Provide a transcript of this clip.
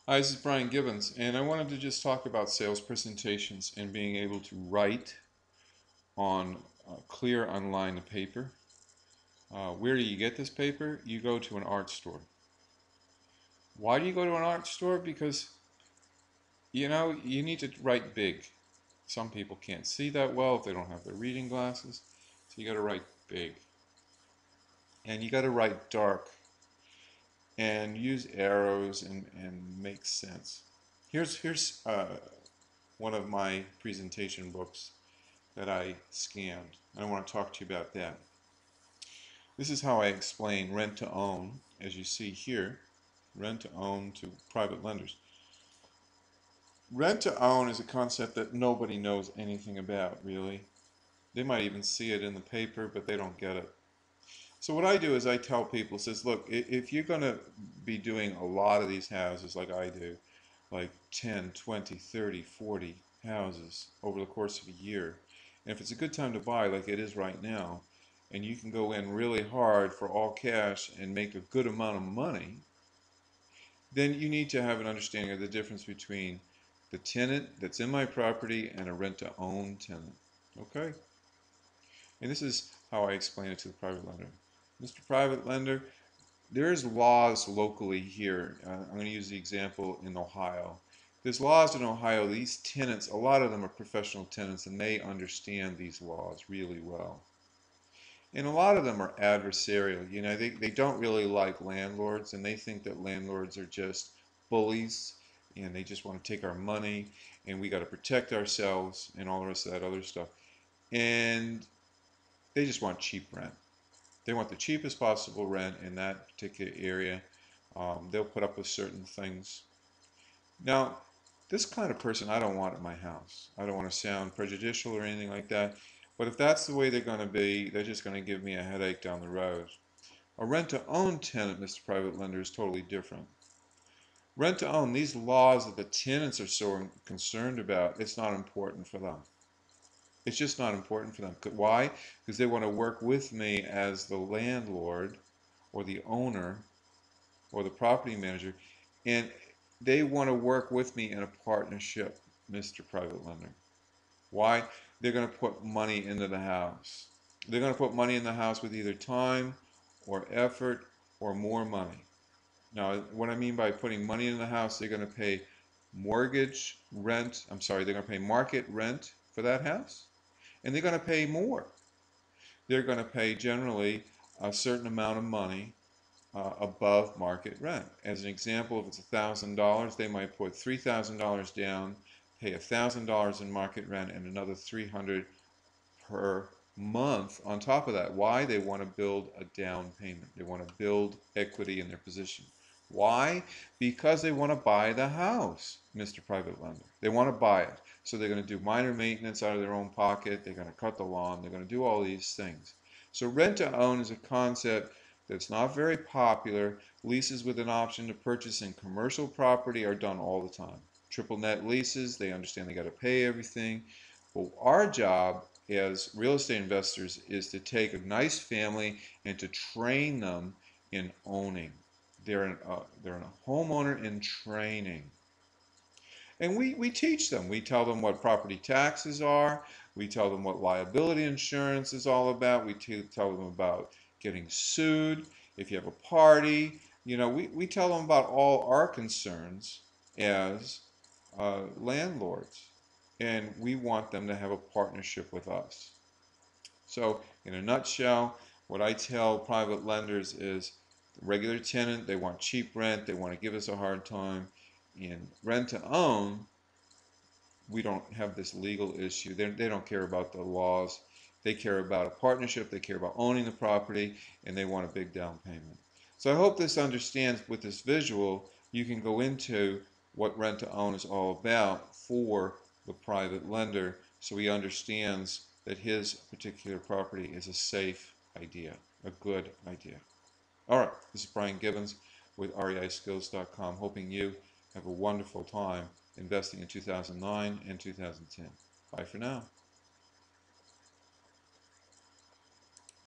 Hi, this is Brian Gibbons, and I wanted to just talk about sales presentations and being able to write on clear unlined paper. Where do you get this paper? You go to an art store. Why do you go to an art store? Because you need to write big. Some people can't see that well if they don't have their reading glasses, so you got to write big, and you got to write dark and use arrows and make sense. Here's one of my presentation books that I scanned. And I want to talk to you about that. This is how I explain rent to own, as you see here, rent to own to private lenders. Rent to own is a concept that nobody knows anything about, really. They might even see it in the paper, but they don't get it. So what I do is I tell people, says, look, if you're going to be doing a lot of these houses like I do, like 10, 20, 30, 40 houses over the course of a year, and if it's a good time to buy like it is right now, and you can go in really hard for all cash and make a good amount of money, then you need to have an understanding of the difference between the tenant that's in my property and a rent-to-own tenant. Okay? And this is how I explain it to the private lender. Mr. Private Lender, there's laws locally here. I'm going to use the example in Ohio. There's laws in Ohio. These tenants, a lot of them are professional tenants, and they understand these laws really well. And a lot of them are adversarial. They don't really like landlords, and they think that landlords are just bullies, and they just want to take our money, and we got to protect ourselves, and all the rest of that other stuff. And they just want cheap rent. They want the cheapest possible rent in that particular area. They'll put up with certain things. Now, this kind of person I don't want at my house. I don't want to sound prejudicial or anything like that. But if that's the way they're going to be, they're just going to give me a headache down the road. A rent-to-own tenant, Mr. Private Lender, is totally different. Rent-to-own, these laws that the tenants are so concerned about, it's not important for them. It's just not important for them. Why? Because they want to work with me as the landlord or the owner or the property manager, and they want to work with me in a partnership, Mr. Private Lender. Why? They're going to put money into the house. They're going to put money in the house with either time or effort or more money. Now, what I mean by putting money in the house, they're going to pay mortgage rent, they're going to pay market rent for that house, and they're going to pay more. They're going to pay generally a certain amount of money above market rent. As an example, if it's $1,000, they might put $3,000 down, pay $1,000 in market rent, and another $300 per month on top of that. Why? They want to build a down payment. They want to build equity in their position. Why? Because they want to buy the house, Mr. Private Lender. They want to buy it. So they're going to do minor maintenance out of their own pocket. They're going to cut the lawn. They're going to do all these things. So rent to own is a concept that's not very popular. Leases with an option to purchase in commercial property are done all the time. Triple net leases, they understand they got to pay everything. Well, our job as real estate investors is to take a nice family and to train them in owning. They're a homeowner in training. And we teach them. We tell them what property taxes are. We tell them what liability insurance is all about. We tell them about getting sued if you have a party. We tell them about all our concerns as landlords. And we want them to have a partnership with us. So, in a nutshell, what I tell private lenders is the regular tenant, they want cheap rent, they want to give us a hard time. In rent to own, we don't have this legal issue. They don't care about the laws. They care about a partnership, they care about owning the property, and they want a big down payment. So I hope this understands with this visual, you can go into what rent to own is all about for the private lender so he understands that his particular property is a safe idea, a good idea. All right, this is Brian Gibbons with reiskills.com, hoping you have a wonderful time investing in 2009 and 2010. Bye for now.